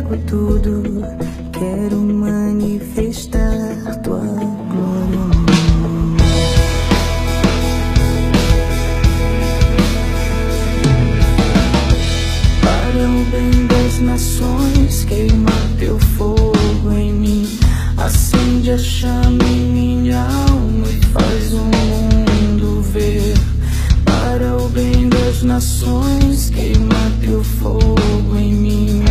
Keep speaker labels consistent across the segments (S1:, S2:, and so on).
S1: entrego tudo, quero manifestar tua glória. Para o bem das nações, queima teu fogo em mim, acende a chama em minha alma e faz o mundo ver. Para o bem das nações, queima teu fogo em mim.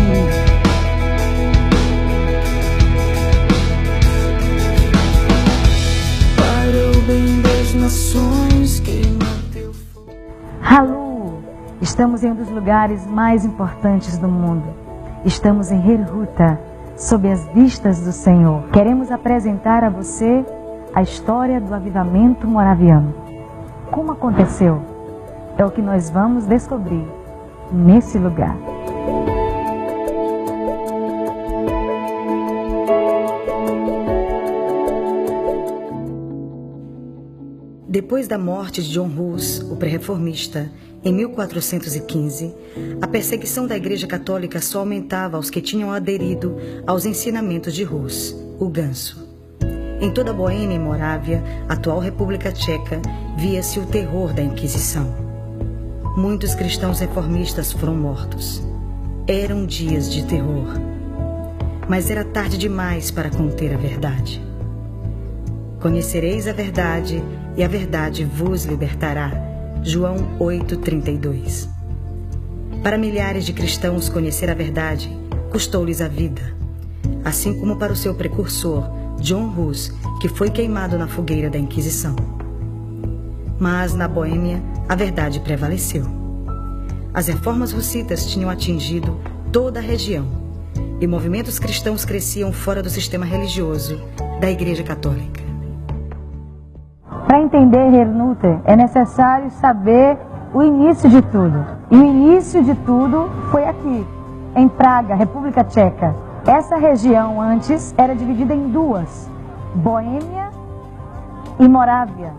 S1: Para o bem das nações, queima teu fogo.
S2: Halu! Estamos em um dos lugares mais importantes do mundo. Estamos em Herhuta, sob as vistas do Senhor. Queremos apresentar a você a história do avivamento moraviano. Como aconteceu? É o que nós vamos descobrir nesse lugar.
S3: Depois da morte de John Hus, o pré-reformista, em 1415, a perseguição da Igreja Católica só aumentava aos que tinham aderido aos ensinamentos de Hus, o Ganso. Em toda a Boêmia e Morávia, atual República Tcheca, via-se o terror da Inquisição. Muitos cristãos reformistas foram mortos. Eram dias de terror. Mas era tarde demais para conter a verdade. Conhecereis a verdade, e a verdade vos libertará. João 8,32. Para milhares de cristãos conhecer a verdade custou-lhes a vida, assim como para o seu precursor, John Hus, que foi queimado na fogueira da Inquisição. Mas na Boêmia, a verdade prevaleceu. As reformas hussitas tinham atingido toda a região e movimentos cristãos cresciam fora do sistema religioso da Igreja Católica.
S2: Para entender Herhuta, é necessário saber o início de tudo. E o início de tudo foi aqui, em Praga, República Tcheca. Essa região antes era dividida em duas, Boêmia e Morávia.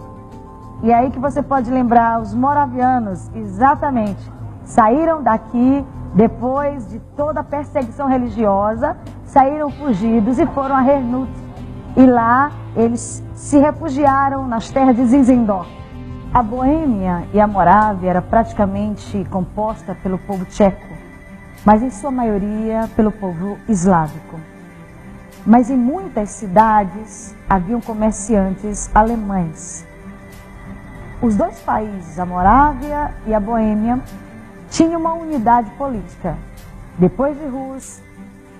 S2: E aí que você pode lembrar, os moravianos, exatamente, saíram daqui depois de toda a perseguição religiosa, saíram fugidos e foram a Herhuta. E lá eles se refugiaram nas terras de Zinzendorf. A Boêmia e a Morávia era praticamente composta pelo povo tcheco, mas em sua maioria pelo povo eslávico. Mas em muitas cidades haviam comerciantes alemães. Os dois países, a Morávia e a Boêmia, tinham uma unidade política. Depois de Hus,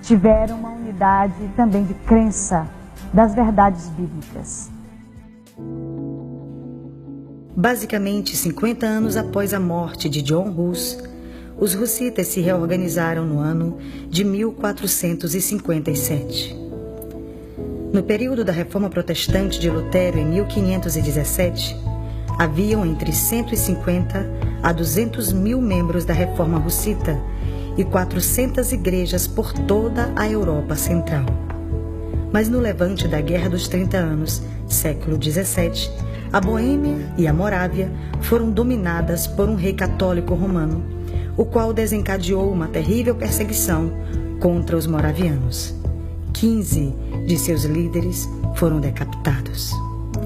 S2: tiveram uma unidade também de crença das verdades bíblicas.
S3: Basicamente, 50 anos após a morte de John Hus, os hussitas se reorganizaram no ano de 1457. No período da Reforma Protestante de Lutero, em 1517, haviam entre 150 a 200 mil membros da Reforma Hussita e 400 igrejas por toda a Europa Central. Mas no levante da Guerra dos 30 Anos, século XVII, a Boêmia e a Morávia foram dominadas por um rei católico romano, o qual desencadeou uma terrível perseguição contra os moravianos. 15 de seus líderes foram decapitados.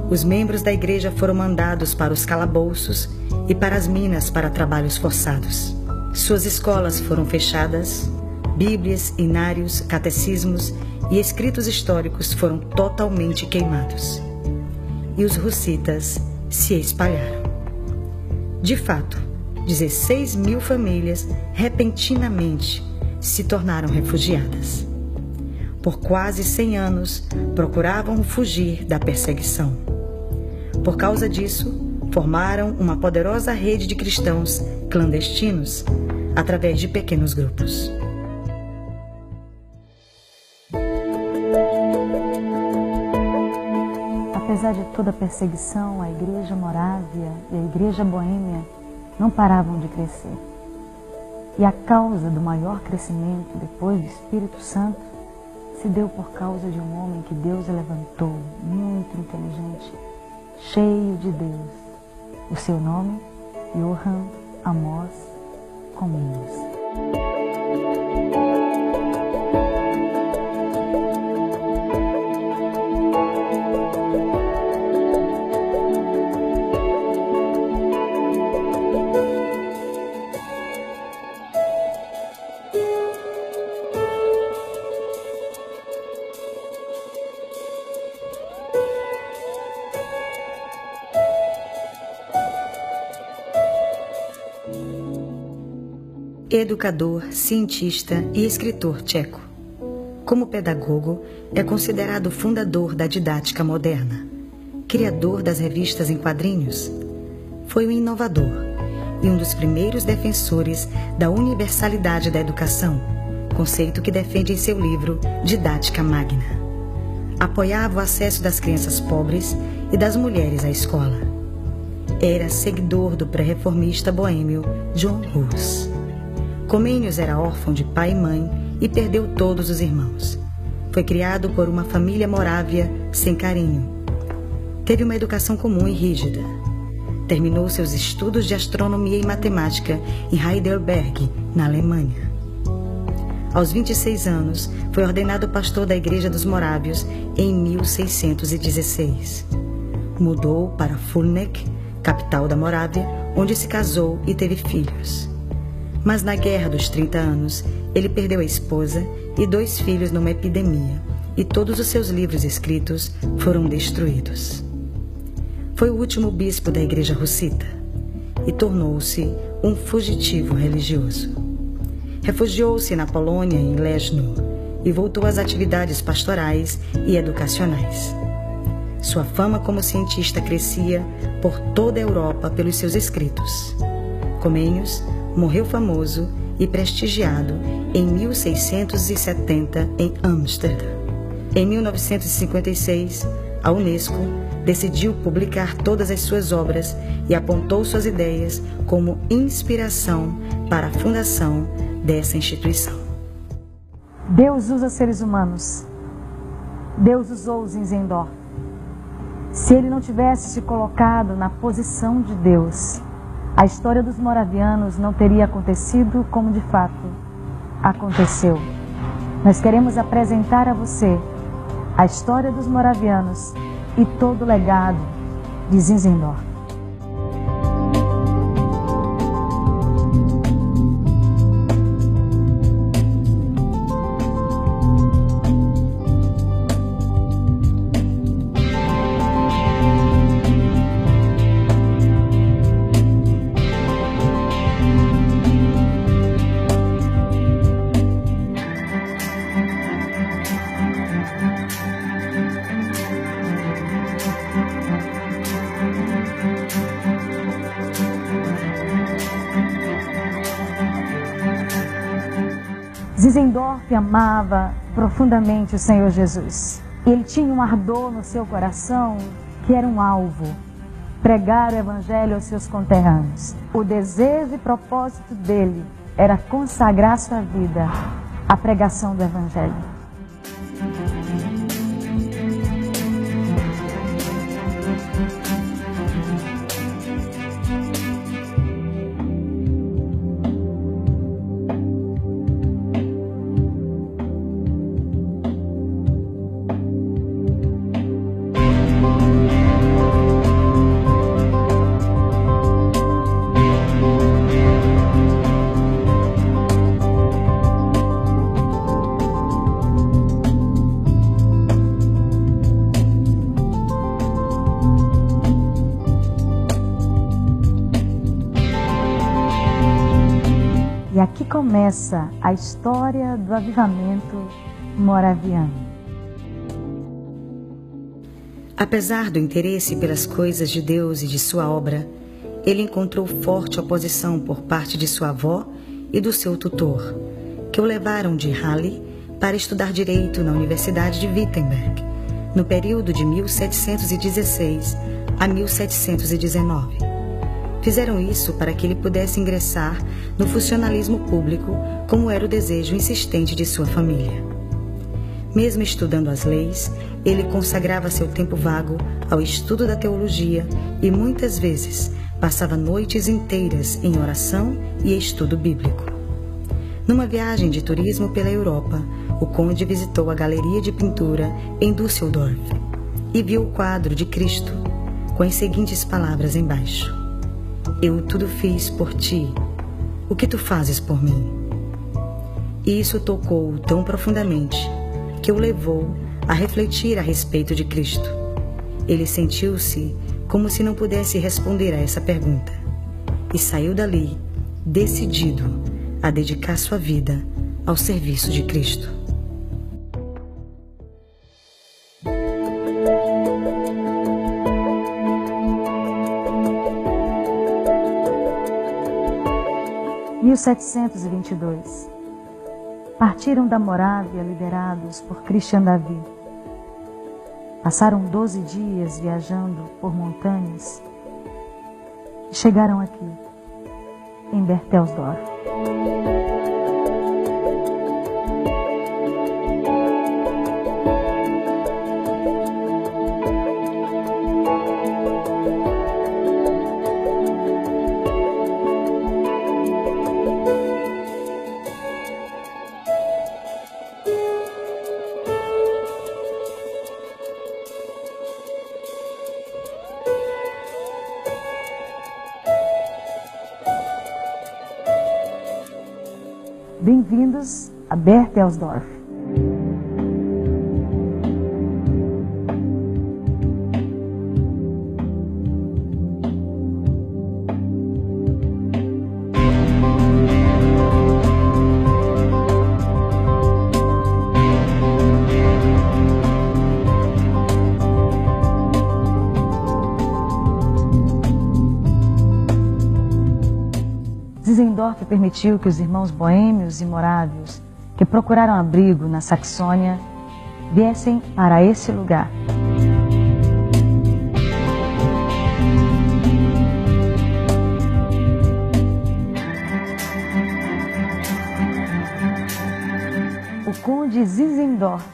S3: Os membros da igreja foram mandados para os calabouços e para as minas para trabalhos forçados. Suas escolas foram fechadas, bíblias, inários, catecismos e escritos históricos foram totalmente queimados. E os hussitas se espalharam. De fato, 16 mil famílias repentinamente se tornaram refugiadas. Por quase 100 anos, procuravam fugir da perseguição. Por causa disso, formaram uma poderosa rede de cristãos clandestinos através de pequenos grupos.
S2: Apesar de toda a perseguição, a Igreja Morávia e a Igreja Boêmia não paravam de crescer. E a causa do maior crescimento depois do Espírito Santo se deu por causa de um homem que Deus levantou, muito inteligente, cheio de Deus. O seu nome, Johann Amos Comenius.
S3: educador, cientista e escritor tcheco. Como pedagogo, é considerado fundador da didática moderna, criador das revistas em quadrinhos. Foi um inovador e um dos primeiros defensores da universalidade da educação, conceito que defende em seu livro Didática Magna. Apoiava o acesso das crianças pobres e das mulheres à escola. Era seguidor do pré-reformista boêmio John Hus. Comênios era órfão de pai e mãe e perdeu todos os irmãos. Foi criado por uma família morávia sem carinho. Teve uma educação comum e rígida. Terminou seus estudos de astronomia e matemática em Heidelberg, na Alemanha. Aos 26 anos, foi ordenado pastor da Igreja dos Morávios em 1616. Mudou para Fulneck, capital da Morávia, onde se casou e teve filhos. Mas na Guerra dos 30 Anos, ele perdeu a esposa e 2 filhos numa epidemia, e todos os seus livros escritos foram destruídos. Foi o último bispo da Igreja Russita e tornou-se um fugitivo religioso. Refugiou-se na Polônia, em Leszno, e voltou às atividades pastorais e educacionais. Sua fama como cientista crescia por toda a Europa pelos seus escritos. Comênios morreu famoso e prestigiado em 1670 em Amsterdã. Em 1956, a Unesco decidiu publicar todas as suas obras e apontou suas ideias como inspiração para a fundação dessa instituição.
S2: Deus usa seres humanos. Deus usou Zinzendorf. Se ele não tivesse se colocado na posição de Deus, a história dos moravianos não teria acontecido como de fato aconteceu. Nós queremos apresentar a você a história dos moravianos e todo o legado de Zinzendorf. Zinzendorf amava profundamente o Senhor Jesus. Ele tinha um ardor no seu coração que era um alvo: pregar o Evangelho aos seus conterrâneos. O desejo e propósito dele era consagrar sua vida à pregação do Evangelho. E aqui começa a história do avivamento moraviano.
S3: Apesar do interesse pelas coisas de Deus e de sua obra, ele encontrou forte oposição por parte de sua avó e do seu tutor, que o levaram de Halle para estudar direito na Universidade de Wittenberg, no período de 1716 a 1719. Fizeram isso para que ele pudesse ingressar no funcionalismo público, como era o desejo insistente de sua família. Mesmo estudando as leis, ele consagrava seu tempo vago ao estudo da teologia e muitas vezes passava noites inteiras em oração e estudo bíblico. Numa viagem de turismo pela Europa, o conde visitou a galeria de pintura em Düsseldorf e viu o quadro de Cristo com as seguintes palavras embaixo: "Eu tudo fiz por ti, o que tu fazes por mim?" E isso tocou-o tão profundamente que o levou a refletir a respeito de Cristo. Ele sentiu-se como se não pudesse responder a essa pergunta e saiu dali decidido a a dedicar sua vida ao serviço de Cristo.
S2: Em 1722, partiram da Morávia liderados por Christian David. Passaram 12 dias viajando por montanhas e chegaram aqui, em Berthelsdorf. Bem-vindos a Berthelsdorf. Zinzendorf permitiu que os irmãos boêmios e morávios, que procuraram abrigo na Saxônia, viessem para esse lugar. O conde Zinzendorf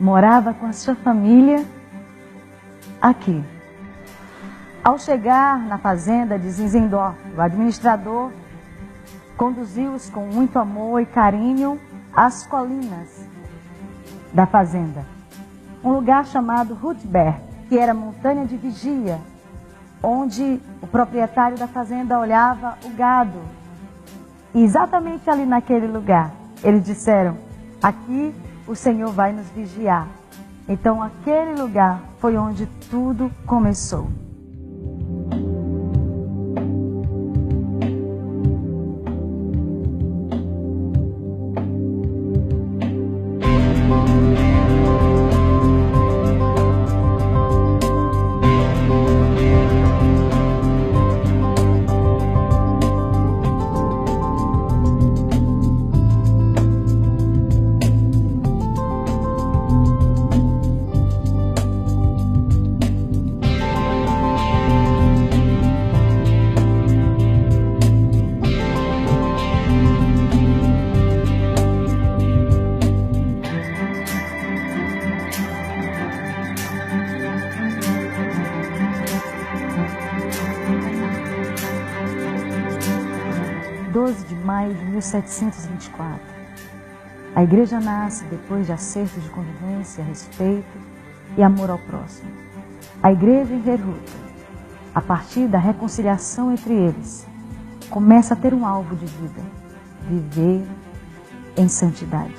S2: morava com a sua família aqui. Ao chegar na fazenda de Zinzendorf, o administrador conduziu-os com muito amor e carinho às colinas da fazenda. Um lugar chamado Rutberg, que era montanha de vigia, onde o proprietário da fazenda olhava o gado. E exatamente ali naquele lugar, eles disseram: aqui o Senhor vai nos vigiar. Então aquele lugar foi onde tudo começou. De maio de 1724. A igreja nasce depois de acertos de convivência, respeito e amor ao próximo. A igreja em Herrhut, a partir da reconciliação entre eles, começa a ter um alvo de vida: viver em santidade.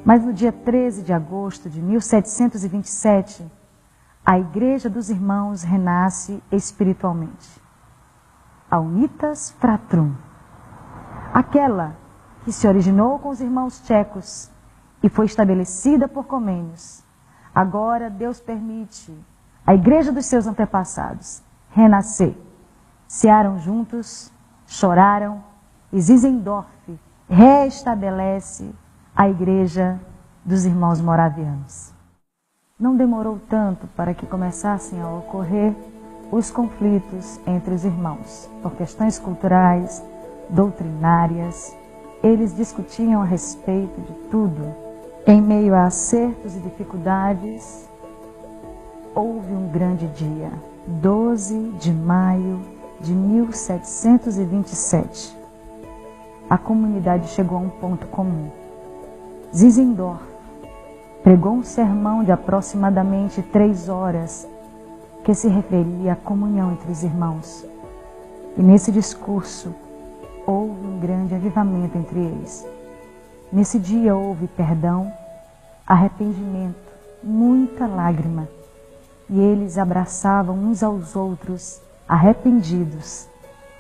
S2: Mas no dia 13 de agosto de 1727, a Igreja dos Irmãos renasce espiritualmente. A Unitas Fratrum, aquela que se originou com os irmãos tchecos e foi estabelecida por Comênios. Agora Deus permite a Igreja dos seus antepassados renascer. Cearam juntos, choraram, e Zinzendorf reestabelece a Igreja dos Irmãos Moravianos. Não demorou tanto para que começassem a ocorrer os conflitos entre os irmãos. Por questões culturais, doutrinárias, eles discutiam a respeito de tudo. Em meio a acertos e dificuldades, houve um grande dia, 12 de maio de 1727. A comunidade chegou a um ponto comum. Zinzendorf pregou um sermão de aproximadamente 3 horas que se referia à comunhão entre os irmãos. E nesse discurso houve um grande avivamento entre eles. Nesse dia houve perdão, arrependimento, muita lágrima. E eles abraçavam uns aos outros, arrependidos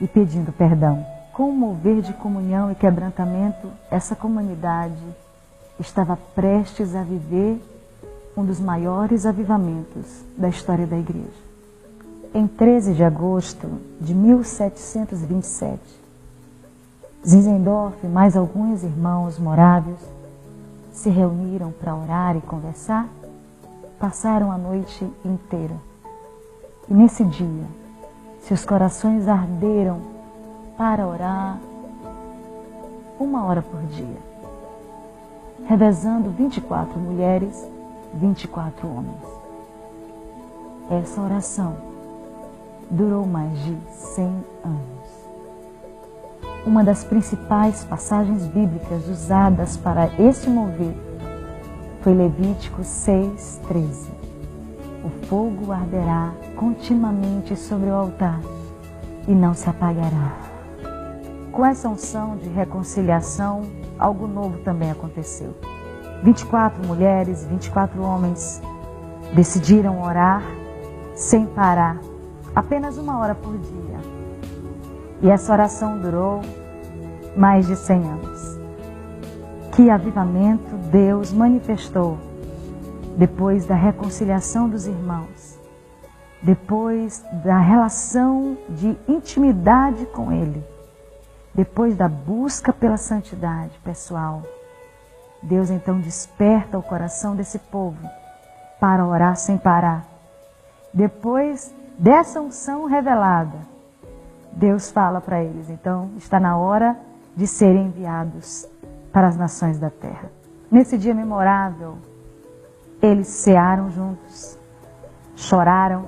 S2: e pedindo perdão. Com o mover de comunhão e quebrantamento, essa comunidade estava prestes a viver um dos maiores avivamentos da história da igreja. Em 13 de agosto de 1727, Zinzendorf e mais alguns irmãos morávios se reuniram para orar e conversar. Passaram a noite inteira. E nesse dia, seus corações arderam para orar 1 hora por dia, revezando 24 mulheres, 24 homens. Essa oração durou mais de 100 anos. Uma das principais passagens bíblicas usadas para esse mover foi Levítico 6:13. O fogo arderá continuamente sobre o altar e não se apagará. Com essa unção de reconciliação, algo novo também aconteceu. 24 mulheres, 24 homens decidiram orar sem parar, apenas 1 hora por dia. E essa oração durou mais de 100 anos. Que avivamento Deus manifestou depois da reconciliação dos irmãos, depois da relação de intimidade com Ele, depois da busca pela santidade pessoal. Deus então desperta o coração desse povo para orar sem parar. Depois dessa unção revelada, Deus fala para eles, então está na hora de serem enviados para as nações da terra. Nesse dia memorável, eles cearam juntos, choraram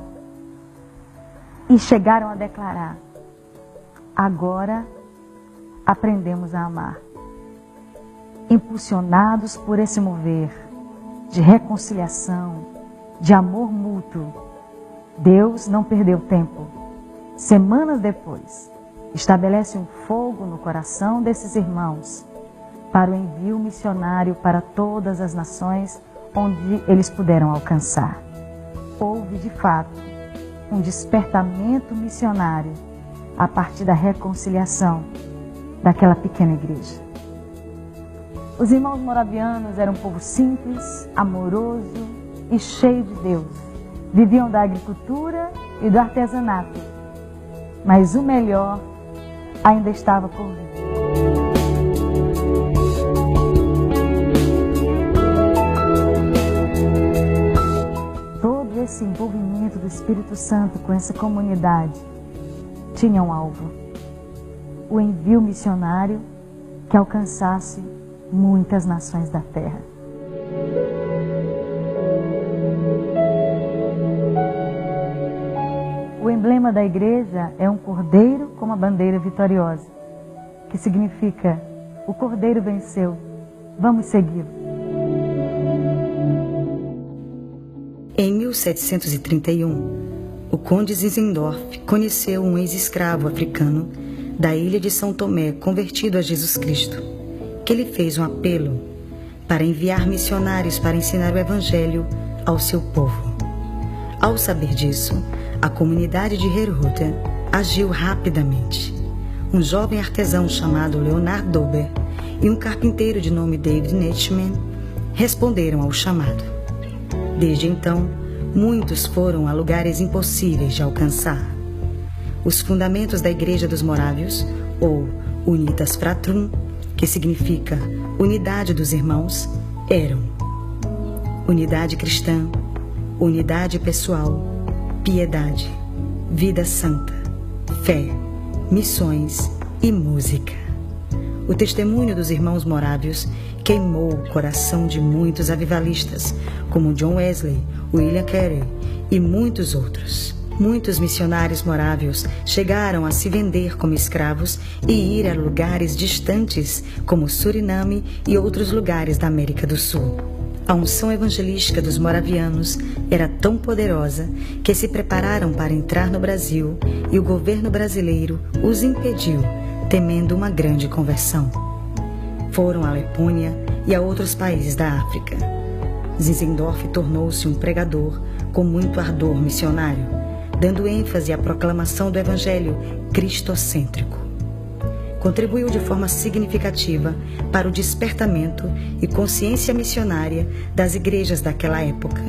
S2: e chegaram a declarar: agora aprendemos a amar. Impulsionados por esse mover de reconciliação, de amor mútuo, Deus não perdeu tempo. Semanas depois, estabelece um fogo no coração desses irmãos para o envio missionário para todas as nações onde eles puderam alcançar. Houve, de fato, um despertamento missionário a partir da reconciliação daquela pequena igreja. Os irmãos moravianos eram um povo simples, amoroso e cheio de Deus. Viviam da agricultura e do artesanato, mas o melhor ainda estava por vir. Todo esse envolvimento do Espírito Santo com essa comunidade tinha um alvo: o envio missionário que alcançasse muitas nações da terra. O emblema da igreja é um cordeiro com uma bandeira vitoriosa, que significa: o cordeiro venceu, vamos segui-lo.
S3: Em 1731, o conde Zinzendorf conheceu um ex-escravo africano da ilha de São Tomé convertido a Jesus Cristo, que lhe fez um apelo para enviar missionários para ensinar o Evangelho ao seu povo. Ao saber disso, a comunidade de Herrhuter agiu rapidamente. Um jovem artesão chamado Leonard Dober e um carpinteiro de nome David Netschmann responderam ao chamado. Desde então, muitos foram a lugares impossíveis de alcançar. Os fundamentos da Igreja dos Morávios, ou Unitas Fratrum, que significa unidade dos irmãos, eram unidade cristã, unidade pessoal, piedade, vida santa, fé, missões e música. O testemunho dos irmãos morávios queimou o coração de muitos avivalistas, como John Wesley, William Carey e muitos outros. Muitos missionários morávios chegaram a se vender como escravos e ir a lugares distantes, como Suriname e outros lugares da América do Sul. A unção evangelística dos moravianos era tão poderosa que se prepararam para entrar no Brasil e o governo brasileiro os impediu, temendo uma grande conversão. Foram à Letônia e a outros países da África. Zinzendorf tornou-se um pregador com muito ardor missionário, dando ênfase à proclamação do evangelho cristocêntrico. Contribuiu de forma significativa para o despertamento e consciência missionária das igrejas daquela época.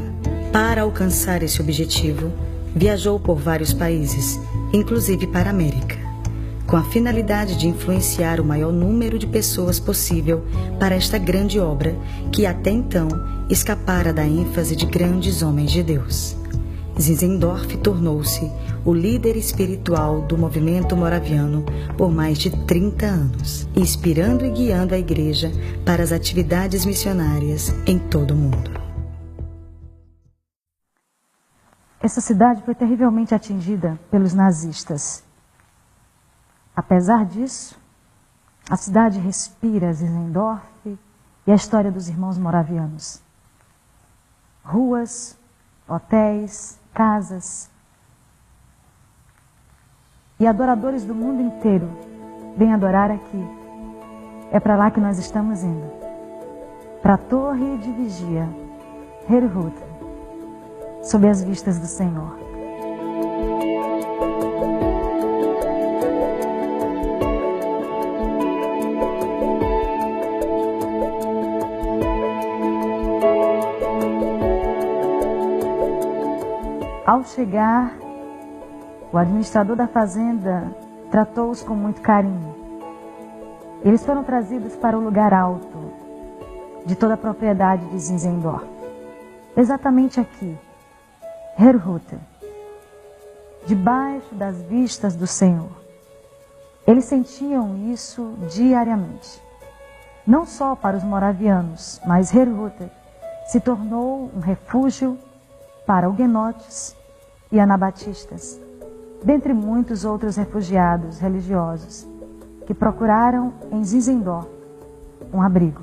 S3: Para alcançar esse objetivo, viajou por vários países, inclusive para a América, com a finalidade de influenciar o maior número de pessoas possível para esta grande obra que até então escapara da ênfase de grandes homens de Deus. Zinzendorf tornou-se o líder espiritual do movimento moraviano por mais de 30 anos, inspirando e guiando a igreja para as atividades missionárias em todo o mundo.
S2: Essa cidade foi terrivelmente atingida pelos nazistas. Apesar disso, a cidade respira Zinzendorf e a história dos irmãos moravianos. Ruas, hotéis, casas e adoradores do mundo inteiro vêm adorar aqui. É para lá que nós estamos indo, para a torre de vigia, Herrhute, sob as vistas do Senhor. Ao chegar, o administrador da fazenda tratou-os com muito carinho. Eles foram trazidos para o lugar alto de toda a propriedade de Zinzendorf. Exatamente aqui, Herrhute, debaixo das vistas do Senhor. Eles sentiam isso diariamente. Não só para os moravianos, mas Herrhute se tornou um refúgio para huguenotes e anabatistas, dentre muitos outros refugiados religiosos que procuraram em Zinzendorf um abrigo.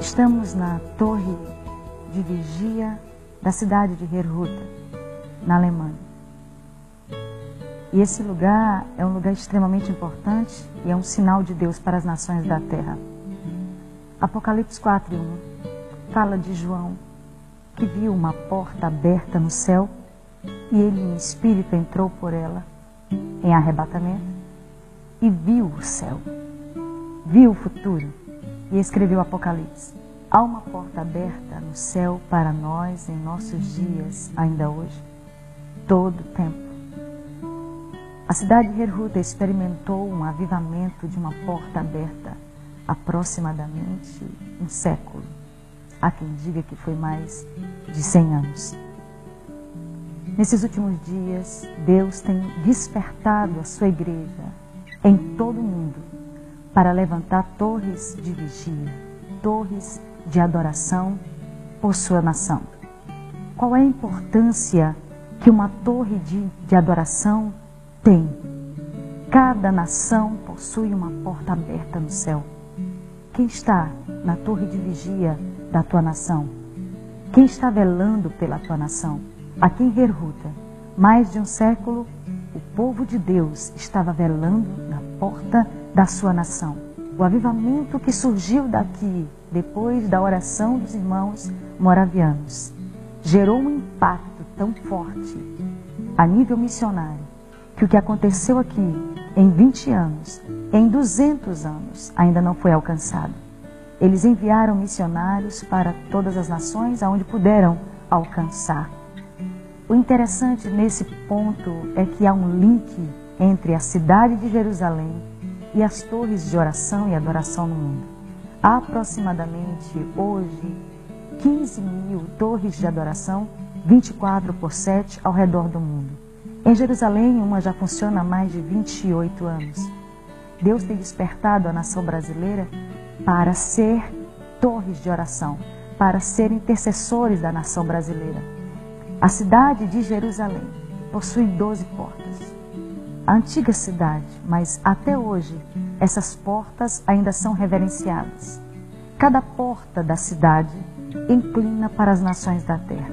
S2: Estamos na torre de vigia da cidade de Herrhute, na Alemanha. E esse lugar é um lugar extremamente importante e é um sinal de Deus para as nações da terra. Apocalipse 4:1 fala de João, que viu uma porta aberta no céu e ele em espírito entrou por ela em arrebatamento e viu o céu, viu o futuro e escreveu Apocalipse. Há uma porta aberta no céu para nós em nossos dias, ainda hoje, todo o tempo. A cidade de Herrhute experimentou um avivamento de uma porta aberta aproximadamente um século. Há quem diga que foi mais de 100 anos. Nesses últimos dias, Deus tem despertado a sua igreja em todo o mundo para levantar torres de vigia, torres de adoração por sua nação. Qual é a importância que uma torre de adoração tem? Cada nação possui uma porta aberta no céu. Quem está na torre de vigia da tua nação? Quem está velando pela tua nação? Aqui em Herrhute, mais de um século, o povo de Deus estava velando na porta da sua nação. O avivamento que surgiu daqui, depois da oração dos irmãos moravianos, gerou um impacto tão forte a nível missionário, que o que aconteceu aqui em 20 anos, em 200 anos, ainda não foi alcançado. Eles enviaram missionários para todas as nações aonde puderam alcançar. O interessante nesse ponto é que há um link entre a cidade de Jerusalém e as torres de oração e adoração no mundo. Há aproximadamente hoje 15.000 torres de adoração 24/7 ao redor do mundo. Em Jerusalém, uma já funciona há mais de 28 anos. Deus tem despertado a nação brasileira para ser torres de oração, para ser intercessores da nação brasileira. A cidade de Jerusalém possui 12 portas. A antiga cidade, mas até hoje, essas portas ainda são reverenciadas. Cada porta da cidade inclina para as nações da terra.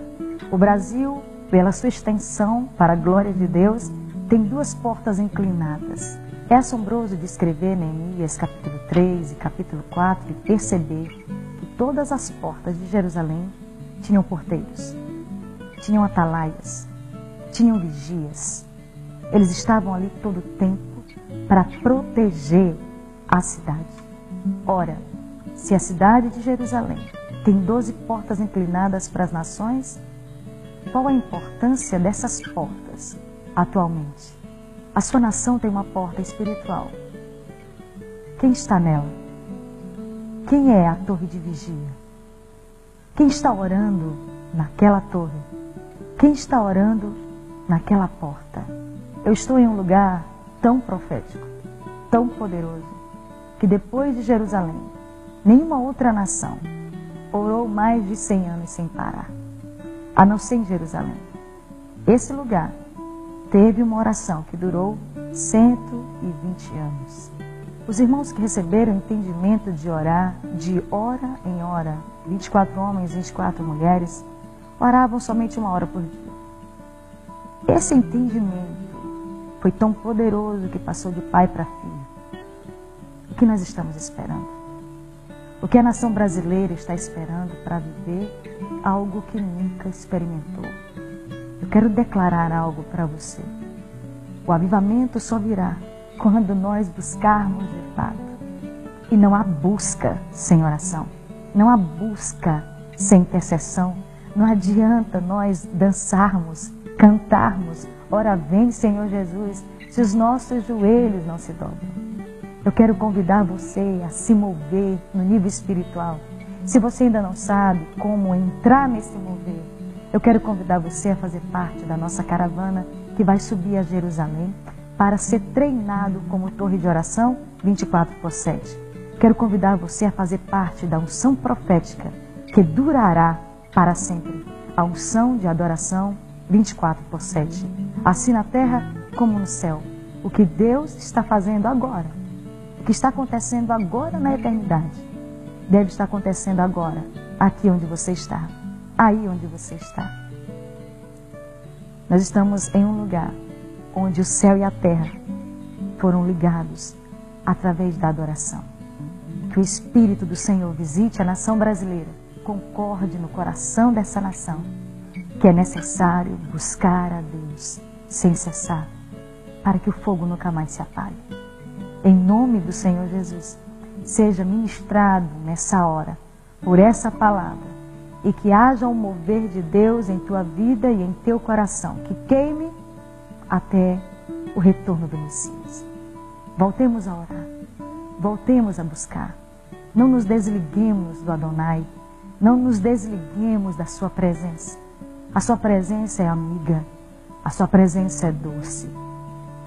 S2: O Brasil, pela sua extensão, para a glória de Deus, tem 2 portas inclinadas. É assombroso descrever Neemias capítulo 3 e capítulo 4 e perceber que todas as portas de Jerusalém tinham porteiros, tinham atalaias, tinham vigias. Eles estavam ali todo o tempo para proteger a cidade. Ora, se a cidade de Jerusalém tem 12 portas inclinadas para as nações, qual a importância dessas portas atualmente? A sua nação tem uma porta espiritual. Quem está nela? Quem é a torre de vigia? Quem está orando naquela torre? Quem está orando naquela porta? Eu estou em um lugar tão profético, tão poderoso, que depois de Jerusalém, nenhuma outra nação orou mais de 100 anos sem parar, a não ser em Jerusalém. Esse lugar teve uma oração que durou 120 anos. Os irmãos que receberam entendimento de orar, de hora em hora, 24 homens, 24 mulheres, oravam somente 1 hora por dia. Esse entendimento foi tão poderoso que passou de pai para filho. O que nós estamos esperando? O que a nação brasileira está esperando para viver algo que nunca experimentou? Eu quero declarar algo para você. O avivamento só virá quando nós buscarmos de fato. E não há busca sem oração. Não há busca sem intercessão. Não adianta nós dançarmos, cantarmos, ora vem Senhor Jesus, se os nossos joelhos não se dobram. Eu quero convidar você a se mover no nível espiritual. Se você ainda não sabe como entrar nesse mover, eu quero convidar você a fazer parte da nossa caravana que vai subir a Jerusalém para ser treinado como torre de oração 24/7. Quero convidar você a fazer parte da unção profética que durará para sempre. A unção de adoração 24/7. Assim na terra como no céu. O que Deus está fazendo agora, o que está acontecendo agora na eternidade, deve estar acontecendo agora, aqui onde você está, aí onde você está. Nós estamos em um lugar onde o céu e a terra foram ligados através da adoração. Que o Espírito do Senhor visite a nação brasileira, concorde no coração dessa nação, que é necessário buscar a Deus sem cessar, para que o fogo nunca mais se apague. Em nome do Senhor Jesus, seja ministrado nessa hora por essa palavra e que haja um mover de Deus em tua vida e em teu coração, que queime até o retorno do Messias. Voltemos a orar, voltemos a buscar. Não nos desliguemos do Adonai, não nos desliguemos da sua presença. A sua presença é amiga, a sua presença é doce.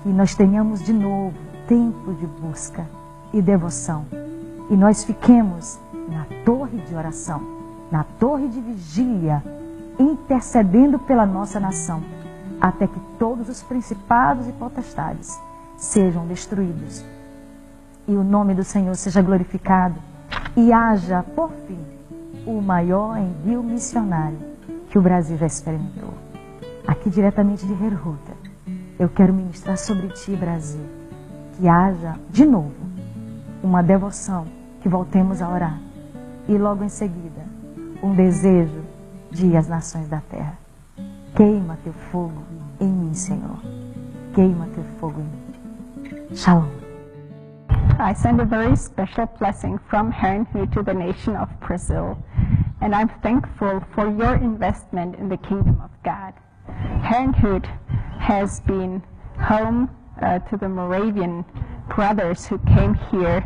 S2: Que nós tenhamos de novo tempo de busca e devoção. E nós fiquemos na torre de oração, na torre de vigília, intercedendo pela nossa nação, até que todos os principados e potestades sejam destruídos. E o nome do Senhor seja glorificado e haja, por fim, o maior envio missionário que o Brasil já experimentou. Aqui diretamente de Herhuta, eu quero ministrar sobre ti, Brasil, que haja de novo uma devoção, que voltemos a orar e logo em seguida um desejo de ir às nações da terra. Queima teu fogo em mim, Senhor. Queima teu fogo em mim. Shalom.
S4: I send a very special blessing from Herrnhut to the nation of Brazil, and I'm thankful for your investment in the kingdom of God. Herrnhut has been home to the Moravian brothers who came here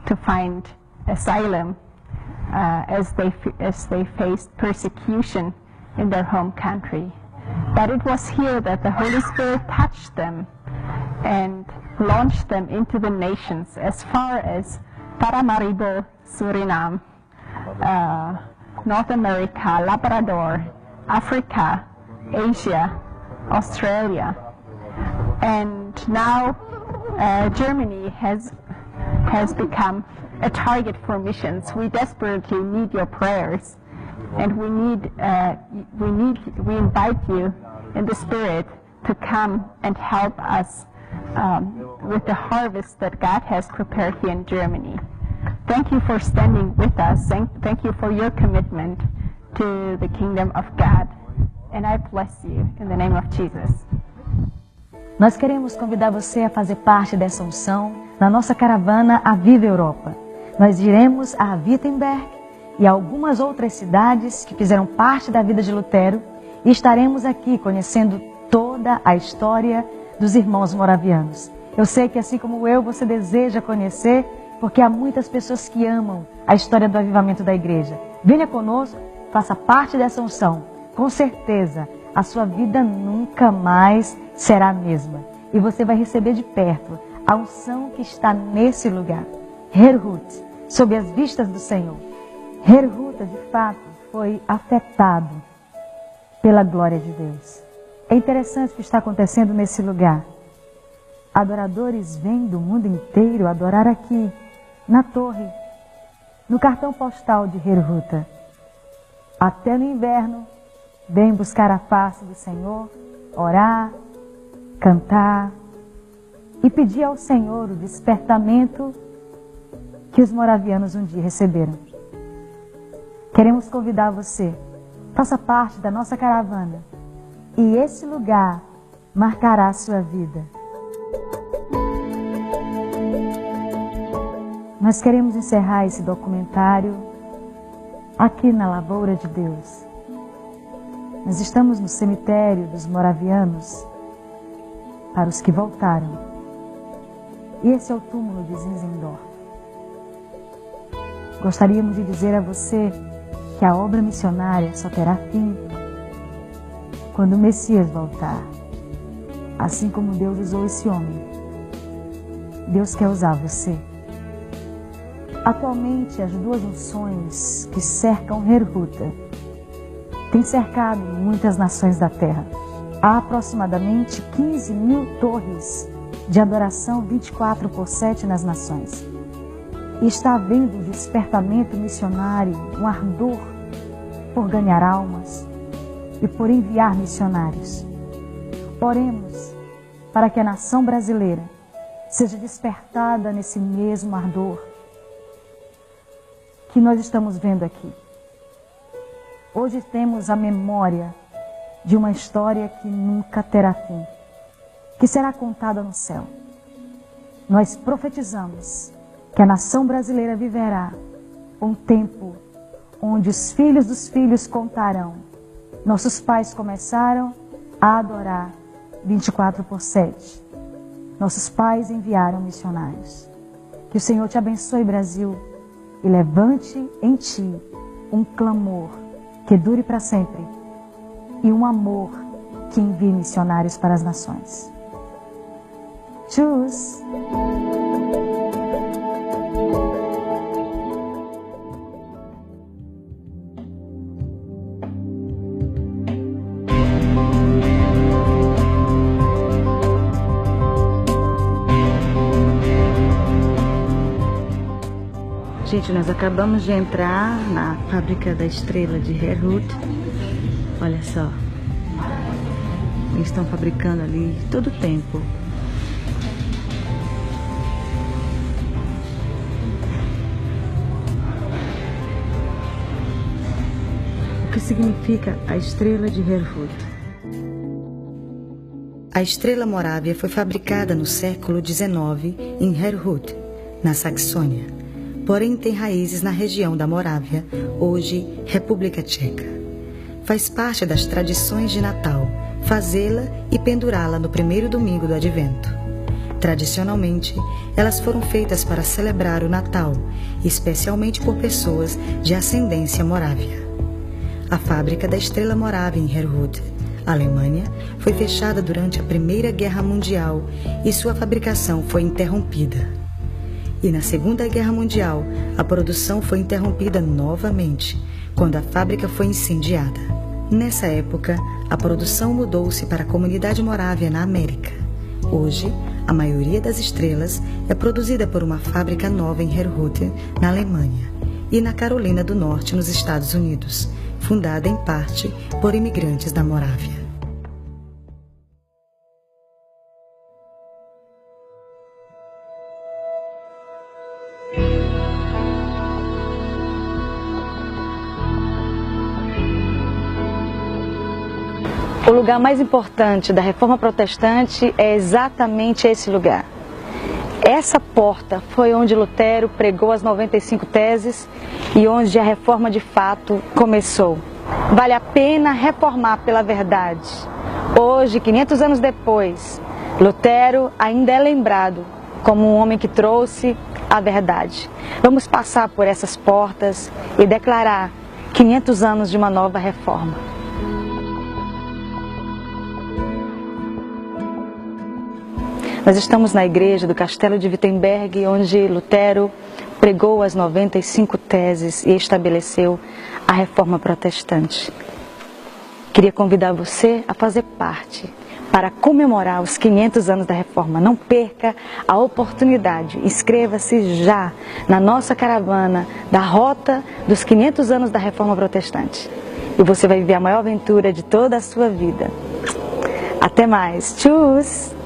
S4: to find asylum as they faced persecution in their home country. But it was here that the Holy Spirit touched them and launched them into the nations as far as Paramaribo, Suriname, North America, Labrador, Africa, Asia, Australia. And now Germany has become a target for missions. We desperately need your prayers, and we invite you in the Spirit to come and help us with the harvest that God has prepared here in Germany. Thank you for standing with us. Thank you for your commitment to the kingdom of God. And I bless you in the name of Jesus.
S2: Nós queremos convidar você a fazer parte dessa unção na nossa caravana A Viva Europa. Nós iremos a Wittenberg e a algumas outras cidades que fizeram parte da vida de Lutero e estaremos aqui conhecendo toda a história dos irmãos moravianos. Eu sei que assim como eu, você deseja conhecer, porque há muitas pessoas que amam a história do avivamento da igreja. Venha conosco, faça parte dessa unção. Com certeza, a sua vida nunca mais será a mesma. E você vai receber de perto a unção que está nesse lugar. Herrhut, sob as vistas do Senhor. Herrhut, de fato, foi afetado pela glória de Deus. É interessante o que está acontecendo nesse lugar. Adoradores vêm do mundo inteiro adorar aqui, na torre, no cartão postal de Herrhut. Até no inverno, vêm buscar a face do Senhor, orar, cantar e pedir ao Senhor o despertamento que os moravianos um dia receberam. Queremos convidar você, faça parte da nossa caravana e esse lugar marcará a sua vida. Nós queremos encerrar esse documentário aqui na Lavoura de Deus. Nós estamos no cemitério dos moravianos para os que voltaram. E esse é o túmulo de Zinzendorf. Gostaríamos de dizer a você que a obra missionária só terá fim quando o Messias voltar. Assim como Deus usou esse homem, Deus quer usar você. Atualmente, as duas unções que cercam Herrhut têm cercado muitas nações da terra. Há aproximadamente 15 mil torres de adoração 24/7 nas nações. E está havendo um despertamento missionário, um ardor por ganhar almas e por enviar missionários. Oremos para que a nação brasileira seja despertada nesse mesmo ardor que nós estamos vendo aqui. Hoje temos a memória de uma história que nunca terá fim, que será contada no céu. Nós profetizamos que a nação brasileira viverá um tempo onde os filhos dos filhos contarão. Nossos pais começaram a adorar 24/7. Nossos pais enviaram missionários. Que o Senhor te abençoe, Brasil, e levante em ti um clamor que dure para sempre e um amor que envie missionários para as nações. Tschüss!
S3: Gente, nós acabamos de entrar na fábrica da estrela de Herrhut. Olha só. Eles estão fabricando ali todo o tempo. O que significa a estrela de Herrhut? A estrela morávia foi fabricada no século XIX em Herrhut, na Saxônia. Porém tem raízes na região da Morávia, hoje República Tcheca. Faz parte das tradições de Natal fazê-la e pendurá-la no primeiro domingo do Advento. Tradicionalmente, elas foram feitas para celebrar o Natal, especialmente por pessoas de ascendência morávia. A fábrica da Estrela Morávia em Herrhut, Alemanha, foi fechada durante a Primeira Guerra Mundial e sua fabricação foi interrompida. E na Segunda Guerra Mundial, a produção foi interrompida novamente, quando a fábrica foi incendiada. Nessa época, a produção mudou-se para a comunidade morávia na América. Hoje, a maioria das estrelas é produzida por uma fábrica nova em Herrhut, na Alemanha, e na Carolina do Norte, nos Estados Unidos, fundada em parte por imigrantes da Morávia.
S2: O lugar mais importante da Reforma Protestante é exatamente esse lugar. Essa porta foi onde Lutero pregou as 95 teses e onde a reforma de fato começou. Vale a pena reformar pela verdade. Hoje, 500 anos depois, Lutero ainda é lembrado como um homem que trouxe a verdade. Vamos passar por essas portas e declarar 500 anos de uma nova reforma. Nós estamos na igreja do Castelo de Wittenberg, onde Lutero pregou as 95 teses e estabeleceu a Reforma Protestante. Queria convidar você a fazer parte para comemorar os 500 anos da Reforma. Não perca a oportunidade. Inscreva-se já na nossa caravana da Rota dos 500 anos da Reforma Protestante. E você vai viver a maior aventura de toda a sua vida. Até mais. Tchau!